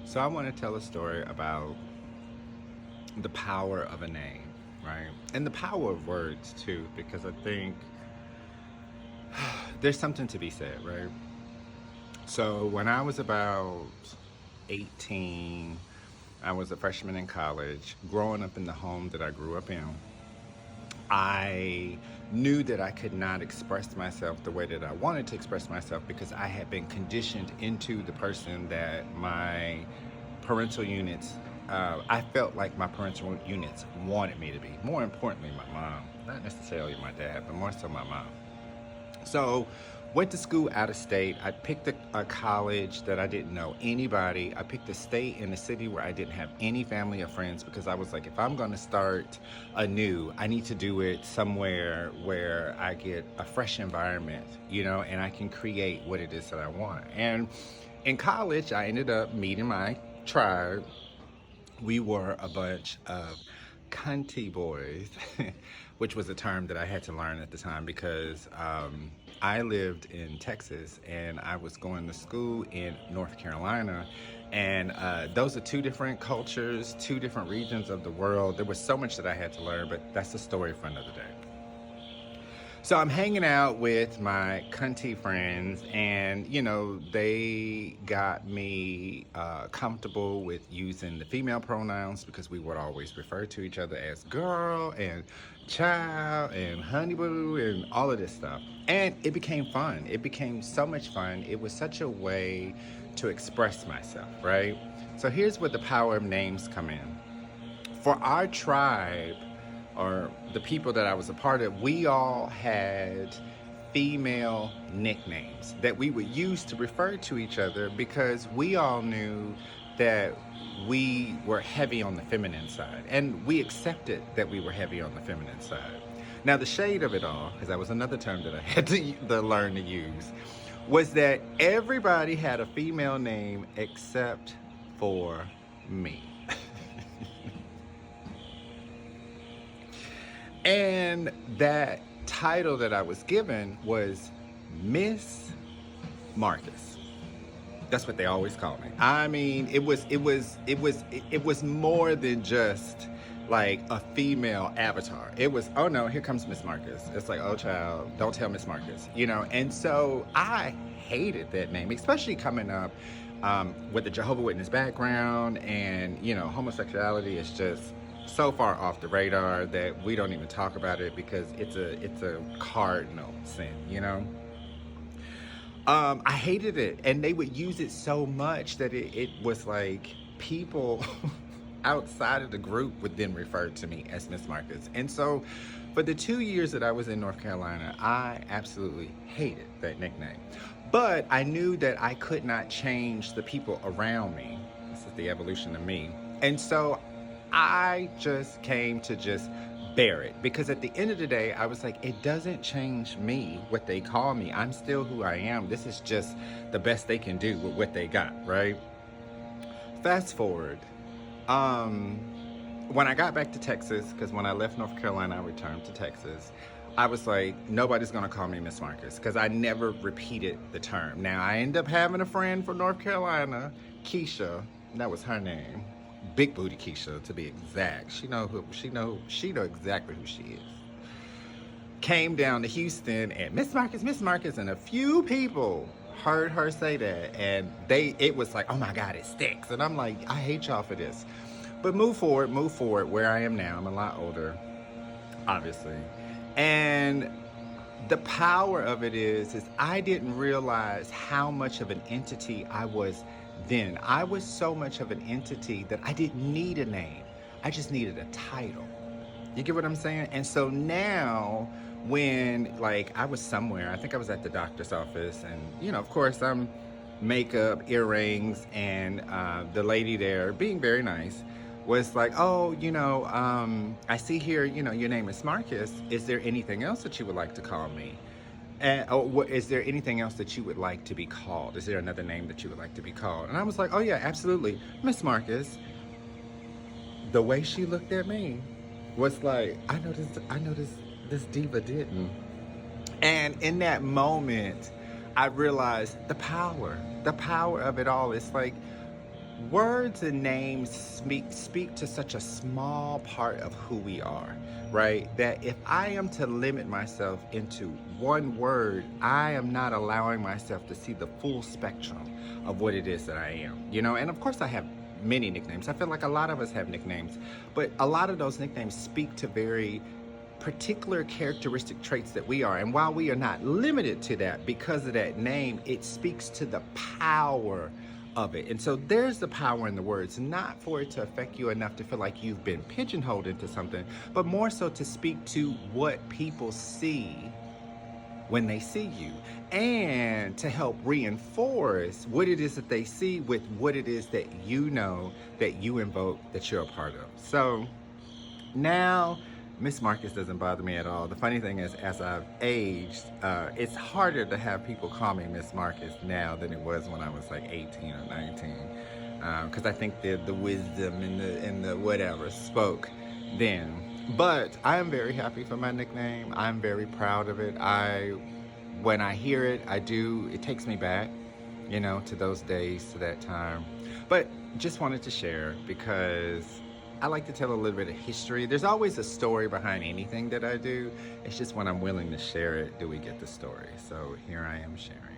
So I want to tell a story about the power of a name, right? And the power of words too, because I think there's something to be said, right? So when I was about 18, I was a freshman in college, growing up in the home that I grew up in. I knew that I could not express myself the way that I wanted to express myself because I had been conditioned into the person that my parental units, I felt like my parental units wanted me to be. More importantly, my mom. Not necessarily my dad, but more so my mom. So, went to school out of state. I picked a college that I didn't know anybody. I picked a state in a city where I didn't have any family or friends because I was like, if I'm going to start anew, I need to do it somewhere where I get a fresh environment, and I can create what it is that I want. And in college, I ended up meeting my tribe. We were a bunch of cunty boys, which was a term that I had to learn at the time because I lived in Texas and I was going to school in North Carolina. And those are two different cultures, two different regions of the world. There was so much that I had to learn, but that's a story for another day. So I'm hanging out with my cunty friends, and they got me comfortable with using the female pronouns because we would always refer to each other as girl and child and honey boo and all of this stuff. And it became fun. It became so much fun. It was such a way to express myself, right? So here's where the power of names come in. For our tribe, or the people that I was a part of, we all had female nicknames that we would use to refer to each other because we all knew that we were heavy on the feminine side and we accepted that we were heavy on the feminine side. Now, the shade of it all, because that was another term that I had to learn to use, was that everybody had a female name except for me. And that title that I was given was Miss Marcus. That's what they always called me. I mean, it was more than just like a female avatar. It was, oh no, here comes Miss Marcus. It's like, oh child, don't tell Miss Marcus, And so I hated that name, especially coming up with a Jehovah's Witness background, and homosexuality is just so far off the radar that we don't even talk about it because it's a cardinal sin. I hated it, and they would use it so much that it was like people outside of the group would then refer to me as Miss Marcus. And so for the 2 years that I was in North Carolina, I absolutely hated that nickname. But I knew that I could not change the people around me. This is the evolution of me. And so I just came to just bear it because at the end of the day, I was like, it doesn't change me what they call me. I'm still who I am. This is just the best they can do with what they got, right? Fast forward. When I got back to Texas, because when I left North Carolina, I returned to Texas, I was like, nobody's going to call me Miss Marcus because I never repeated the term. Now, I ended up having a friend from North Carolina, Keisha. That was her name. Big Booty Keisha, to be exact. She know exactly who she is. Came down to Houston and Miss Marcus, and a few people heard her say that, and it was like, oh my God, it sticks. And I'm like, I hate y'all for this. But move forward, where I am now. I'm a lot older, obviously. And the power of it is I didn't realize how much of an entity I was then. I was so much of an entity that I didn't need a name. I just needed a title. You get what I'm saying? And so now when like I was somewhere, I think I was at the doctor's office, and of course I'm makeup, earrings, and the lady there, being very nice, was like, oh, I see here, your name is Marcus. Is there anything else that you would like to call me? And is there anything else that you would like to be called? Is there another name that you would like to be called? And I was like, oh yeah, absolutely, Miss Marcus. The way she looked at me was like, I know this diva didn't. And in that moment, I realized the power of it all. It's like, words and names speak to such a small part of who we are, right? That if I am to limit myself into one word, I am not allowing myself to see the full spectrum of what it is that I am, you know? And of course, I have many nicknames. I feel like a lot of us have nicknames, but a lot of those nicknames speak to very particular characteristic traits that we are. And while we are not limited to that because of that name, it speaks to the power of it. And so there's the power in the words, not for it to affect you enough to feel like you've been pigeonholed into something, but more so to speak to what people see when they see you, and to help reinforce what it is that they see with what it is that you know, that you invoke, that you're a part of. So now, Miss Marcus doesn't bother me at all. The funny thing is, as I've aged, it's harder to have people call me Miss Marcus now than it was when I was like 18 or 19. Because I think the wisdom and the whatever spoke then. But I am very happy for my nickname. I'm very proud of it. When I hear it, it takes me back, you know, to those days, to that time. But just wanted to share because I like to tell a little bit of history. There's always a story behind anything that I do. It's just when I'm willing to share it, do we get the story. So here I am sharing.